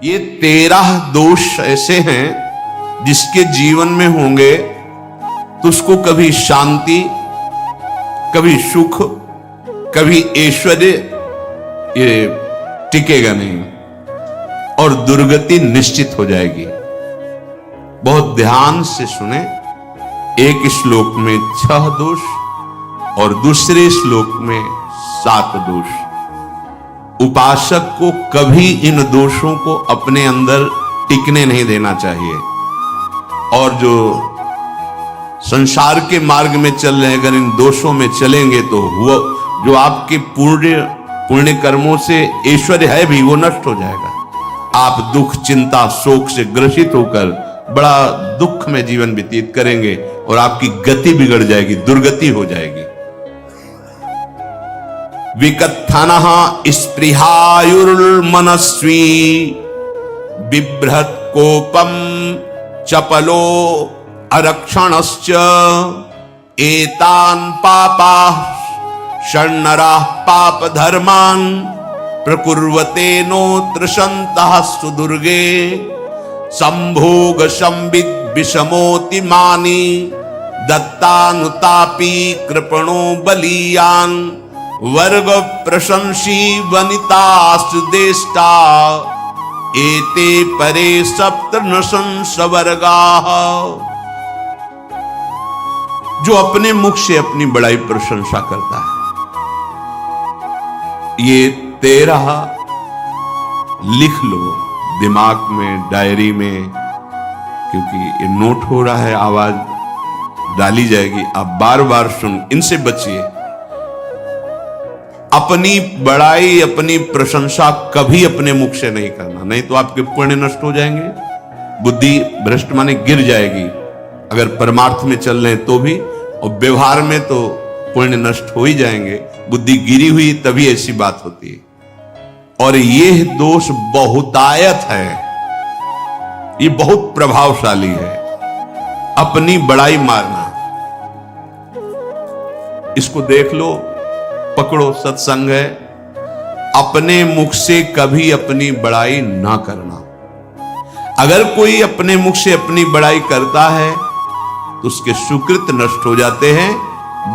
ये 13 दोष ऐसे हैं जिसके जीवन में होंगे तो उसको कभी शांति, कभी सुख, कभी ऐश्वर्य ये टिकेगा नहीं और दुर्गति निश्चित हो जाएगी। बहुत ध्यान से सुने। एक श्लोक में 6 दोष और दूसरे श्लोक में 7 दोष। उपासक को कभी इन दोषों को अपने अंदर टिकने नहीं देना चाहिए। और जो संसार के मार्ग में चल रहे हैं, अगर इन दोषों में चलेंगे तो वो जो आपके पुण्य कर्मों से ऐश्वर्य है भी वो नष्ट हो जाएगा। आप दुख, चिंता, शोक से ग्रसित होकर बड़ा दुख में जीवन व्यतीत करेंगे और आपकी गति बिगड़ जाएगी, दुर्गति हो जाएगी। विकत्थनः स्पृहायुर्मनस्वी बिभ्रत् कोपम चपलो अरक्षणश्च एतान् पापाः षण्णराः पाप धर्मान् प्रकुर्वते नोत्र सन्तः सुदुर्गे संभोग संविद विषमोति मानी दत्तानुतापी कृपणो बलीयान वर्ग प्रशंसी वनितास्तुदेष्टा एते परे सप्तनशंस वर्गाः। जो अपने मुख से अपनी बड़ाई प्रशंसा करता है, ये 13 लिख लो दिमाग में, डायरी में, क्योंकि ये नोट हो रहा है, आवाज डाली जाएगी, आप बार बार सुन, इनसे बचिए। अपनी बड़ाई, अपनी प्रशंसा कभी अपने मुख से नहीं करना, नहीं तो आपके पुण्य नष्ट हो जाएंगे, बुद्धि भ्रष्ट माने गिर जाएगी। अगर परमार्थ में चल रहे तो भी, और व्यवहार में तो पुण्य नष्ट हो ही जाएंगे। बुद्धि गिरी हुई तभी ऐसी बात होती है। और यह दोष बहुतायत है, ये बहुत प्रभावशाली है। अपनी बड़ाई मारना, इसको देख लो, पकड़ो, सत्संग है। अपने मुख से कभी अपनी बड़ाई ना करना। अगर कोई अपने मुख से अपनी बड़ाई करता है तो उसके सुकृत नष्ट हो जाते हैं,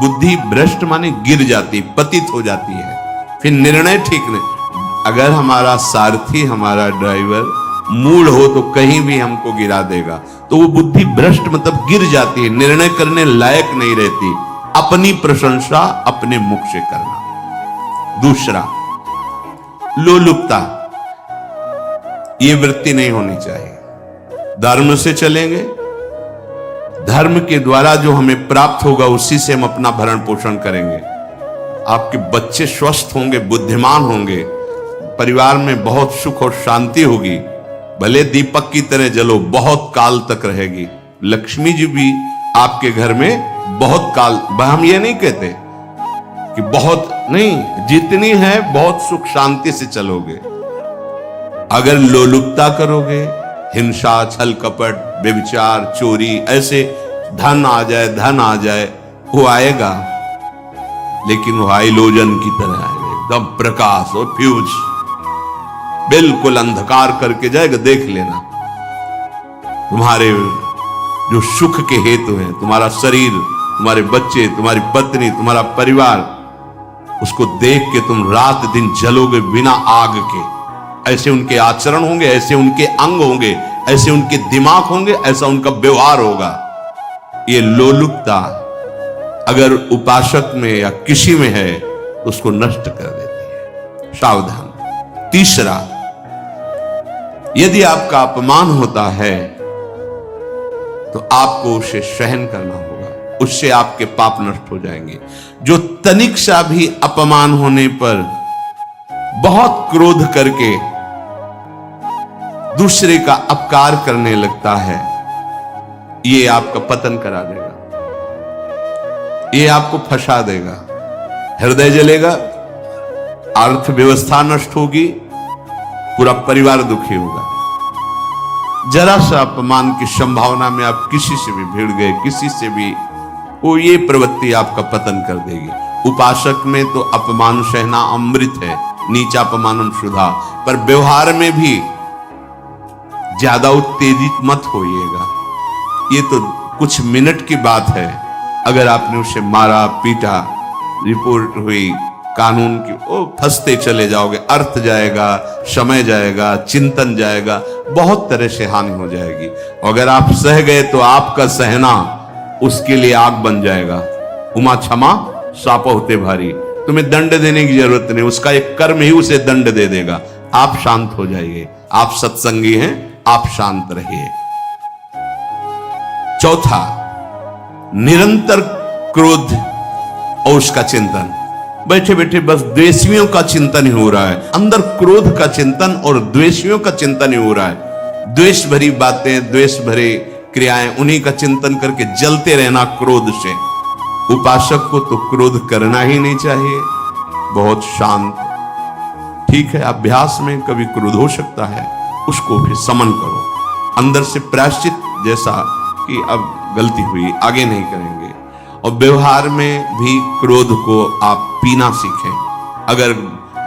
बुद्धि भ्रष्ट माने गिर जाती, पतित हो जाती है, फिर निर्णय ठीक नहीं। अगर हमारा सारथी, हमारा ड्राइवर मूढ़ हो तो कहीं भी हमको गिरा देगा, तो वो बुद्धि भ्रष्ट मतलब गिर जाती है, निर्णय करने लायक नहीं रहती। अपनी प्रशंसा अपने मुख से करना। दूसरा, लोलुपता, ये वृत्ति नहीं होनी चाहिए। धर्म से चलेंगे, धर्म के द्वारा जो हमें प्राप्त होगा उसी से हम अपना भरण पोषण करेंगे। आपके बच्चे स्वस्थ होंगे, बुद्धिमान होंगे, परिवार में बहुत सुख और शांति होगी। भले दीपक की तरह जलो, बहुत काल तक रहेगी। लक्ष्मी जी भी आपके घर में बहुत काल, हम ये नहीं कहते कि बहुत नहीं, जितनी है बहुत सुख शांति से चलोगे। अगर लोलुपता करोगे, हिंसा, छल कपट, व्यभिचार, चोरी, ऐसे धन आ जाए, वो आएगा, लेकिन वो हाइलोजन की तरह आएगा, एकदम प्रकाश और फ्यूज, बिल्कुल अंधकार करके जाएगा। देख लेना, तुम्हारे जो सुख के हेतु हैं, तुम्हारा शरीर, तुम्हारे बच्चे, तुम्हारी पत्नी, तुम्हारा परिवार, उसको देख के तुम रात दिन जलोगे बिना आग के। ऐसे उनके आचरण होंगे, ऐसे उनके अंग होंगे, ऐसे उनके दिमाग होंगे, ऐसा उनका व्यवहार होगा। ये लोलुपता अगर उपासक में या किसी में है तो उसको नष्ट कर देती है। सावधान। तीसरा, यदि आपका अपमान होता है तो आपको उसे सहन करना होगा, उससे आपके पाप नष्ट हो जाएंगे। जो तनिक सा भी अपमान होने पर बहुत क्रोध करके दूसरे का अपकार करने लगता है, ये आपका पतन करा देगा, ये आपको फंसा देगा, हृदय जलेगा, अर्थव्यवस्था नष्ट होगी, पूरा परिवार दुखी होगा। जरा सा अपमान की संभावना में आप किसी से भी भिड़ गए, किसी से भी, वो ये प्रवृत्ति आपका पतन कर देगी। उपासक में तो अपमान सहना अमृत है, नीचा अपमानम सुधा, पर व्यवहार में भी ज्यादा उत्तेजित मत होइएगा। ये तो कुछ मिनट की बात है। अगर आपने उसे मारा पीटा, रिपोर्ट हुई कानून की, ओ फंसते चले जाओगे, अर्थ जाएगा, समय जाएगा, चिंतन जाएगा, बहुत तरह से हानि हो जाएगी। अगर आप सह गए तो आपका सहना उसके लिए आग बन जाएगा। उमा क्षमा साप होते भारी। तुम्हें दंड देने की जरूरत नहीं, उसका एक कर्म ही उसे दंड दे देगा। आप शांत हो जाइए। आप सत्संगी हैं, आप शांत रहिए। चौथा, निरंतर क्रोध और उसका चिंतन। बैठे बैठे बस द्वेषियों का चिंतन ही हो रहा है, अंदर क्रोध का चिंतन और द्वेषियों का चिंतन ही हो रहा है। द्वेष भरी बातें, द्वेष भरे क्रियाएं, उन्हीं का चिंतन करके जलते रहना क्रोध से। उपासक को तो क्रोध करना ही नहीं चाहिए, बहुत शांत। ठीक है, अभ्यास में कभी क्रोध हो सकता है, उसको फिर समन करो, अंदर से प्रायश्चित, जैसा कि अब गलती हुई, आगे नहीं करेंगे। और व्यवहार में भी क्रोध को आप पीना सीखें। अगर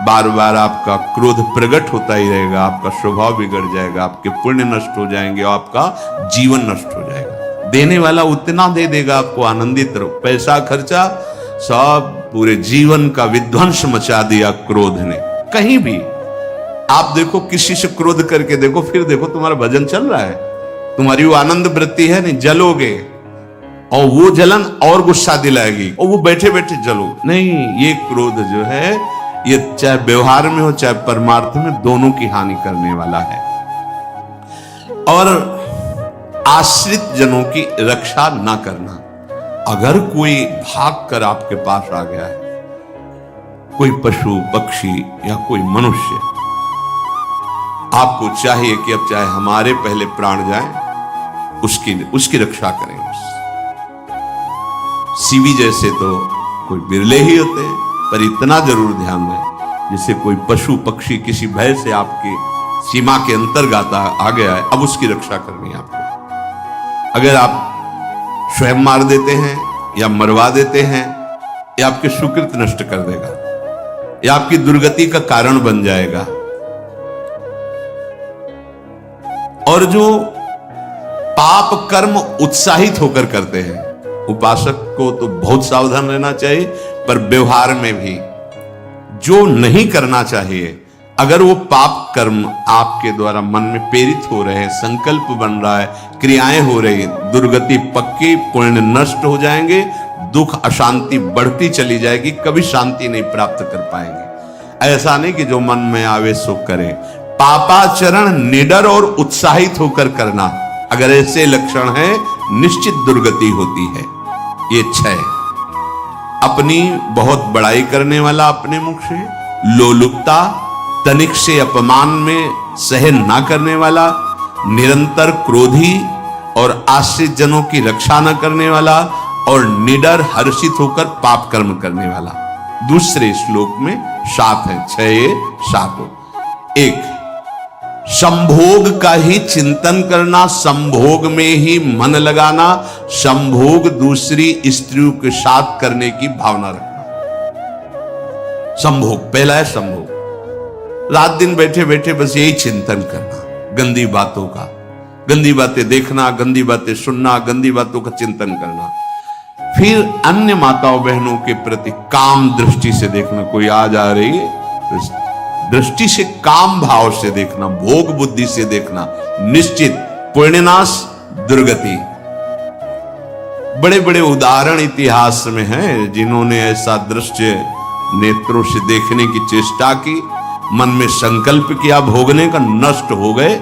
बार बार आपका क्रोध प्रकट होता ही रहेगा, आपका स्वभाव बिगड़ जाएगा, आपके पुण्य नष्ट हो जाएंगे और आपका जीवन नष्ट हो जाएगा। देने वाला उतना दे देगा, आपको आनंदित रहो। पैसा खर्चा, सब पूरे जीवन का विध्वंस मचा दिया क्रोध ने। कहीं भी आप देखो, किसी से क्रोध करके देखो, फिर देखो तुम्हारा भजन चल रहा है, तुम्हारी वो आनंद वृत्ति है नहीं, जलोगे और वो जलन और गुस्सा दिलाएगी और वो बैठे बैठे जलो नहीं। ये क्रोध जो है, ये चाहे व्यवहार में हो चाहे परमार्थ में, दोनों की हानि करने वाला है। और आश्रित जनों की रक्षा ना करना। अगर कोई भाग कर आपके पास आ गया है, कोई पशु पक्षी या कोई मनुष्य, आपको चाहिए कि अब चाहे हमारे पहले प्राण जाए, उसकी रक्षा करें। सीवी जैसे तो कोई बिरले ही होते हैं, पर इतना जरूर ध्यान दें, जैसे कोई पशु पक्षी किसी भय से आपकी सीमा के अंतर्गत आ गया है, अब उसकी रक्षा करनी है आपको। अगर आप स्वयं मार देते हैं या मरवा देते हैं, या आपके सुकृत नष्ट कर देगा, या आपकी दुर्गति का कारण बन जाएगा। और जो पाप कर्म उत्साहित होकर करते हैं, उपासक को तो बहुत सावधान रहना चाहिए, पर व्यवहार में भी जो नहीं करना चाहिए, अगर वो पाप कर्म आपके द्वारा मन में प्रेरित हो रहे हैं, संकल्प बन रहा है, क्रियाएं हो रही, दुर्गति पक्की, पुण्य नष्ट हो जाएंगे, दुख अशांति बढ़ती चली जाएगी, कभी शांति नहीं प्राप्त कर पाएंगे। ऐसा नहीं कि जो मन में आवे सो करें। पापाचरण निडर और उत्साहित होकर करना, अगर ऐसे लक्षण है, निश्चित दुर्गति होती है। ये 6, अपनी बहुत बड़ाई करने वाला अपने मुख से, लोलुपता, तनिक से अपमान में सहन ना करने वाला, निरंतर क्रोधी और आश्रित जनों की रक्षा न करने वाला, और निडर हर्षित होकर पाप कर्म करने वाला। दूसरे श्लोक में 7 है, 6 7। 1, संभोग का ही चिंतन करना, संभोग में ही मन लगाना, संभोग दूसरी स्त्रियों के साथ करने की भावना रखना। संभोग, पहला है संभोग। रात दिन बैठे बैठे बस यही चिंतन करना, गंदी बातों का, गंदी बातें देखना, गंदी बातें सुनना, गंदी बातों का चिंतन करना। फिर अन्य माताओं बहनों के प्रति काम दृष्टि से देखना, कोई आ जा रही है, दृष्टि से, काम भाव से देखना, भोग बुद्धि से देखना, निश्चित पुण्यनाश, दुर्गति। बड़े बड़े उदाहरण इतिहास में हैं, जिन्होंने ऐसा दृश्य नेत्रों से देखने की चेष्टा की, मन में संकल्प किया भोगने का, नष्ट हो गए,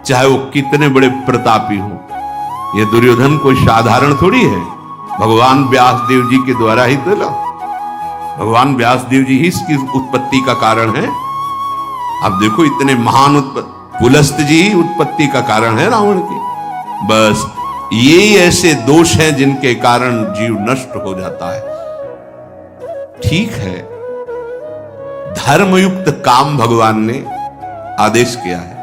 चाहे वो कितने बड़े प्रतापी हो। ये दुर्योधन कोई साधारण थोड़ी है, भगवान व्यासदेव जी के द्वारा ही तो, भगवान व्यासदेव जी ही इसकी उत्पत्ति का कारण है। अब देखो, इतने महान पुलस्त जी ही उत्पत्ति का कारण है रावण की। बस यही ऐसे दोष हैं जिनके कारण जीव नष्ट हो जाता है। ठीक है, धर्मयुक्त काम भगवान ने आदेश किया है।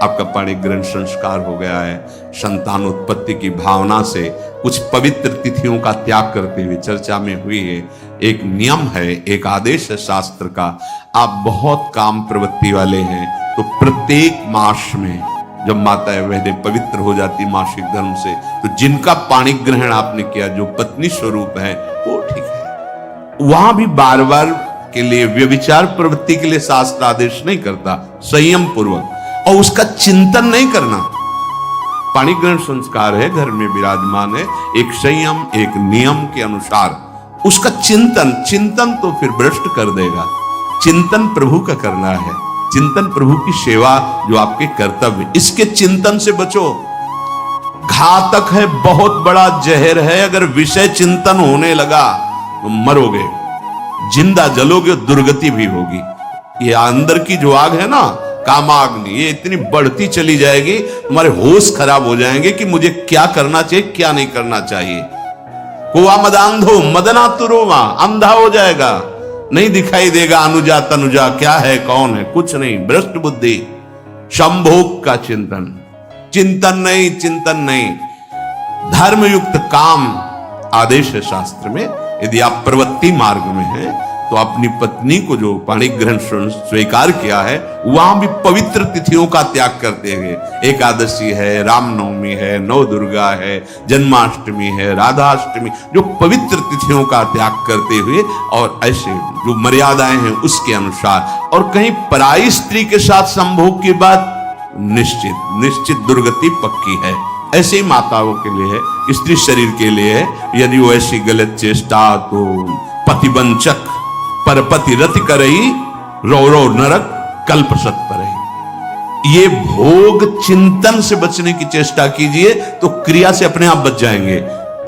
आपका पाणिक ग्रहण संस्कार हो गया है, संतान उत्पत्ति की भावना से कुछ पवित्र तिथियों का त्याग करते हुए चर्चा में हुई है। एक नियम है, एक आदेश है शास्त्र का। आप बहुत काम प्रवृत्ति वाले हैं तो प्रत्येक मास में जब माताएं बहनें पवित्र हो जाती मासिक धर्म से, तो जिनका पाणी ग्रहण आपने किया, जो पत्नी स्वरूप है, वो ठीक है। वहां भी बार बार के लिए व्यभिचार प्रवृत्ति के लिए शास्त्र आदेश नहीं करता, संयम पूर्वक, और उसका चिंतन नहीं करना। पाणी ग्रहण संस्कार है, घर में विराजमान है, एक संयम, एक नियम के अनुसार उसका चिंतन तो फिर भ्रष्ट कर देगा। चिंतन प्रभु का करना है, चिंतन प्रभु की सेवा जो आपके कर्तव्य, इसके चिंतन से बचो। घातक है, बहुत बड़ा जहर है। अगर विषय चिंतन होने लगा तो मरोगे, जिंदा जलोगे, दुर्गति भी होगी। ये अंदर की जो आग है ना, कामाग्नि, ये इतनी बढ़ती चली जाएगी, तुम्हारे होश खराब हो जाएंगे कि मुझे क्या करना चाहिए, क्या नहीं करना चाहिए। कुआ मदांधो मदना तुरोमा, अंधा हो जाएगा, नहीं दिखाई देगा अनुजा तनुजा क्या है, कौन है, कुछ नहीं, भ्रष्ट बुद्धि। संभोग का चिंतन नहीं। धर्मयुक्त काम आदेश है शास्त्र में। यदि आप प्रवृत्ति मार्ग में हैं तो अपनी पत्नी को जो पाणी ग्रहण स्वीकार किया है, वहां भी पवित्र तिथियों का त्याग करते हुए, एकादशी है, रामनवमी है, नव दुर्गा है, जन्माष्टमी है, राधाष्टमी, जो पवित्र तिथियों का त्याग करते हुए, और ऐसे जो मर्यादाएं हैं उसके अनुसार, और कहीं पराई स्त्री के साथ संभोग की बात निश्चित दुर्गति पक्की है। ऐसे ही माताओं के लिए है, स्त्री शरीर के लिए है। यदि वो ऐसी गलत चेष्टा, तो पतिवंचक परपति रति करई, रौरव नरक कल्पसत परई। ये भोग चिंतन से बचने की चेष्टा कीजिए तो क्रिया से अपने आप बच जाएंगे।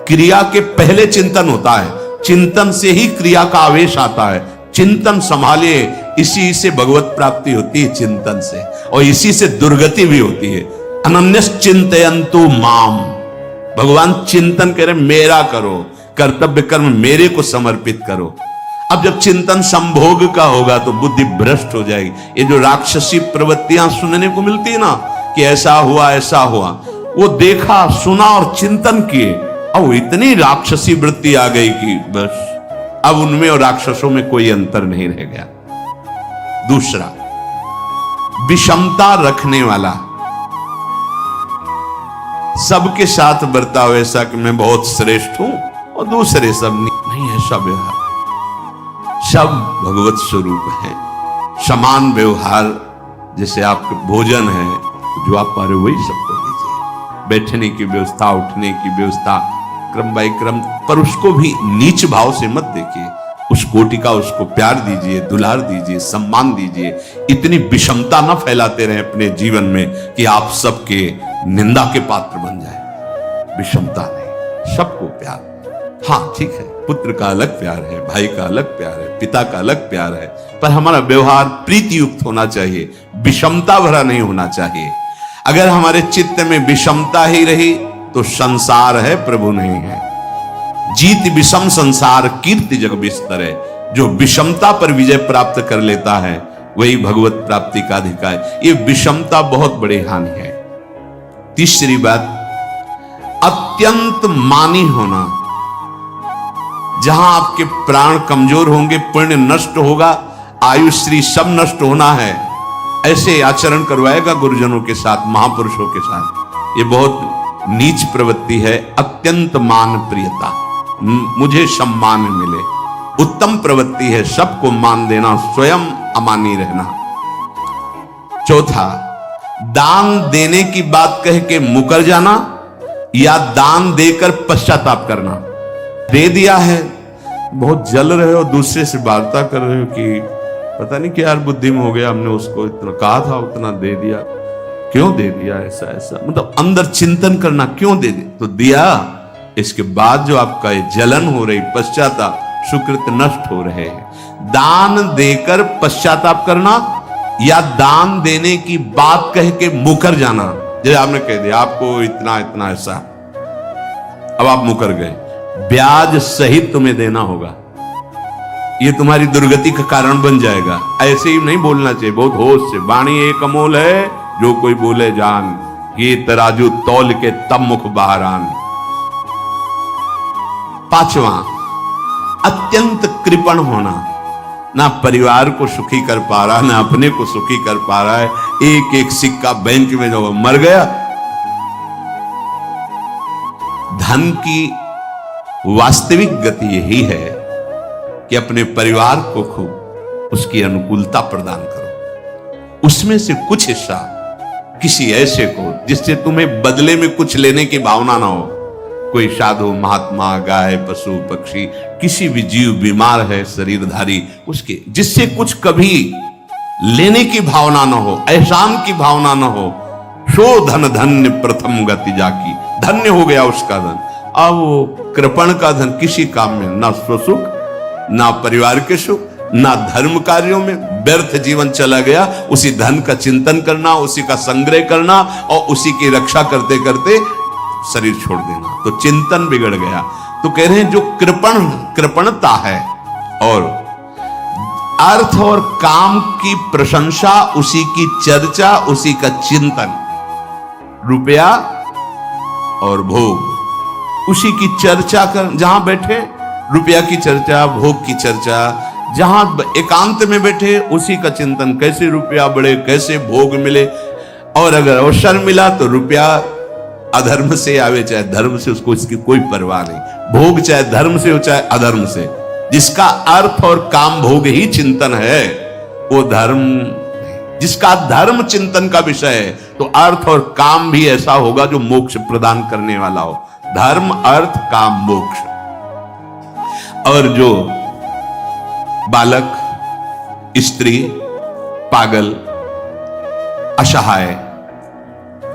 क्रिया के पहले चिंतन होता है, चिंतन से ही क्रिया का आवेश आता है। चिंतन संभालिए, इसी से भगवत प्राप्ति होती है, चिंतन से, और इसी से दुर्गति भी होती है। अनन्यश्चिन्तयन्तु माम, भगवान चिंतन करे, मेरा करो, कर्तव्य कर्म मेरे को समर्पित करो। अब जब चिंतन संभोग का होगा तो बुद्धि भ्रष्ट हो जाएगी। ये जो राक्षसी प्रवृत्तियां सुनने को मिलती है ना, कि ऐसा हुआ, वो देखा, सुना और चिंतन किए, अब इतनी राक्षसी वृत्ति आ गई कि बस अब उनमें और राक्षसों में कोई अंतर नहीं रह गया। दूसरा, विषमता रखने वाला, सबके साथ बर्ताव ऐसा कि मैं बहुत श्रेष्ठ हूं और दूसरे सब नहीं, ऐसा व्यवहार। सब भगवत स्वरूप है, समान व्यवहार। जैसे आपके भोजन है, तो जो आप पा रहे हो वही सबको दीजिए। बैठने की व्यवस्था, उठने की व्यवस्था, क्रम बाय क्रम, पर उसको भी नीच भाव से मत देखिए। उस कोटि का उसको प्यार दीजिए, दुलार दीजिए, सम्मान दीजिए। इतनी विषमता न फैलाते रहे अपने जीवन में कि आप सबके निंदा के पात्र बन जाए। विषमता नहीं, सबको प्यार। हाँ ठीक है, पुत्र का अलग प्यार है, भाई का अलग प्यार है, पिता का अलग प्यार है, पर हमारा व्यवहार प्रीति युक्त होना चाहिए, विषमता भरा नहीं होना चाहिए। अगर हमारे चित्त में विषमता ही रही तो संसार है, प्रभु नहीं है। जीत विषम संसार कीर्ति जग बिस्तर है। जो विषमता पर विजय प्राप्त कर लेता है वही भगवत प्राप्ति का अधिकार है। ये विषमता बहुत बड़ी हानि है। तीसरी बात, अत्यंत मानी होना। जहां आपके प्राण कमजोर होंगे, पुण्य नष्ट होगा, आयुश्री सब नष्ट होना है, ऐसे आचरण करवाएगा गुरुजनों के साथ, महापुरुषों के साथ। ये बहुत नीच प्रवृत्ति है। अत्यंत मान प्रियता, मुझे सम्मान मिले, उत्तम प्रवृत्ति है। सबको मान देना, स्वयं अमानी रहना। चौथा, दान देने की बात कह के मुकर जाना या दान देकर पश्चाताप करना। दे दिया है, बहुत जल रहे हो, दूसरे से वार्ता कर रहे हो कि पता नहीं क्या यार बुद्धि में हो गया, हमने उसको इतना कहा था, उतना दे दिया, क्यों दे दिया, ऐसा मतलब अंदर चिंतन करना, क्यों दे दिया, तो दिया। इसके बाद जो आपका जलन हो रही, पश्चाताप, सुकृत नष्ट हो रहे हैं। दान देकर पश्चाताप करना या दान देने की बात कह के मुकर जाना। जैसे आपने कह दिया आपको इतना इतना ऐसा, अब आप मुकर गए, ब्याज सहित तुम्हें देना होगा, ये तुम्हारी दुर्गति का कारण बन जाएगा। ऐसे ही नहीं बोलना चाहिए, बहुत होश से। वाणी एक अमोल है, जो कोई बोले जान, ये तराजू तौल के तब मुख बाहर आन। पांचवा, अत्यंत कृपण होना। ना परिवार को सुखी कर पा रहा, ना अपने को सुखी कर पा रहा है। एक एक सिक्का बैंक में जो मर गया। धन की वास्तविक गति यही है कि अपने परिवार को खूब उसकी अनुकूलता प्रदान करो, उसमें से कुछ हिस्सा किसी ऐसे को जिससे तुम्हें बदले में कुछ लेने की भावना ना हो। कोई साधु महात्मा, गाय, पशु, पक्षी, किसी भी जीव बीमार है शरीरधारी, उसके जिससे कुछ कभी लेने की भावना न हो, एहसान की भावना न हो। सो धन धन्य प्रथम गति जाकी, धन्य हो गया उसका धन। अब वो कृपण का धन किसी काम में ना स्वसुख, ना परिवार के सुख, ना धर्म कार्यों में, व्यर्थ जीवन चला गया। उसी धन का चिंतन करना, उसी का संग्रह करना और उसी की रक्षा करते करते शरीर छोड़ देना, तो चिंतन बिगड़ गया। तो कह रहे हैं जो कृपणता है और अर्थ और काम की प्रशंसा, उसी की चर्चा, उसी का चिंतन, रुपया और भोग, उसी की चर्चा कर, जहां बैठे रुपया की चर्चा, भोग की चर्चा, जहां एकांत में बैठे उसी का चिंतन, कैसे रुपया बढ़े, कैसे भोग मिले। और अगर अवसर मिला तो रुपया अधर्म से आवे चाहे धर्म से, उसको इसकी कोई परवाह नहीं। भोग चाहे धर्म से हो चाहे अधर्म से, जिसका अर्थ और काम भोग ही चिंतन है वो धर्म। जिसका धर्म चिंतन का विषय है तो अर्थ और काम भी ऐसा होगा जो मोक्ष प्रदान करने वाला हो। धर्म, अर्थ, काम, मोक्ष। और जो बालक, स्त्री, पागल, असहाय,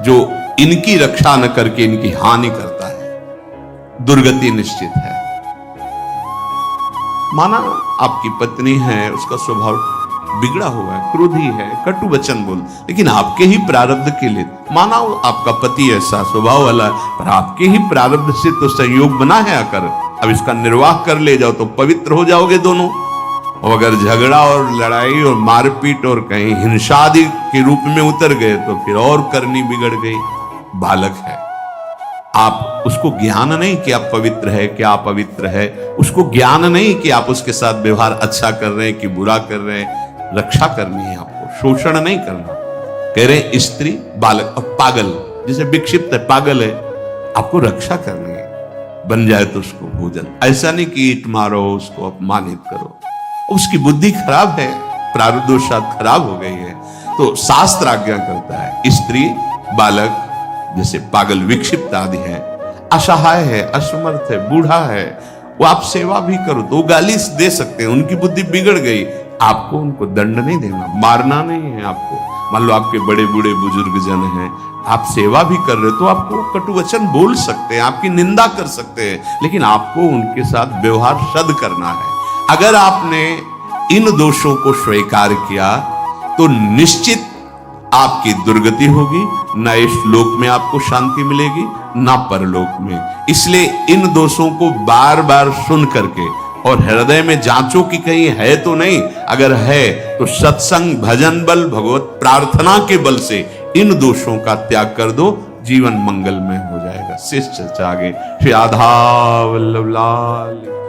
जो इनकी रक्षा न करके इनकी हानि करता है, दुर्गति निश्चित है। माना आपकी पत्नी है, उसका स्वभाव बिगड़ा हुआ है, क्रोधी है, कटु वचन बोल, लेकिन आपके ही प्रारब्ध के लिए, माना आपका पति ऐसा स्वभाव वाला है, पर आपके ही प्रारब्ध से तो संयोग बना है आकर, अब इसका निर्वाह कर ले जाओ तो पवित्र हो जाओगे दोनों। और अगर झगड़ा और लड़ाई और मारपीट और कहीं हिंसादि के रूप में उतर गए तो फिर और करनी बिगड़ गई। बालक है, आप उसको ज्ञान नहीं कि आप पवित्र है, कि आप पवित्र है, उसको ज्ञान नहीं कि आप उसके साथ व्यवहार अच्छा कर रहे हैं कि बुरा कर रहे हैं। रक्षा करनी है आपको, शोषण नहीं करना। कह रहे स्त्री, बालक और पागल, जिसे विक्षिप्त है, पागल है, आपको रक्षा करनी है। बन जाए तो उसको भोजन, ऐसा नहीं कि ईट मारो, उसको अपमानित करो। उसकी बुद्धि खराब है, प्रारब्धवशात खराब हो गई है, तो शास्त्र आज्ञा करता है स्त्री, बालक, जैसे पागल, विक्षिप्त आदि है, असहाय है, असमर्थ है, बूढ़ा है, वो आप सेवा भी करो तो गाली दे सकते हैं, उनकी बुद्धि बिगड़ गई। आपको उनको दंड नहीं देना, मारना नहीं है आपको। मान लो आपके बड़े बूढ़े बुजुर्ग जन हैं, आप सेवा भी कर रहे हो तो आपको कटु वचन बोल सकते हैं, आपकी निंदा कर सकते हैं, लेकिन आपको उनके साथ व्यवहार सद करना है। अगर आपने इन दोषों को स्वीकार किया तो निश्चित आपकी दुर्गति होगी, ना इस लोक में आपको शांति मिलेगी ना परलोक में। इसलिए इन दोषों को बार बार सुन करके और हृदय में जांचो कि कहीं है तो नहीं, अगर है तो सत्संग, भजन बल, भगवत प्रार्थना के बल से इन दोषों का त्याग कर दो, जीवन मंगलमय हो जाएगा। शेष चर्चा आगे। श्री राधा वल्लभ लाल।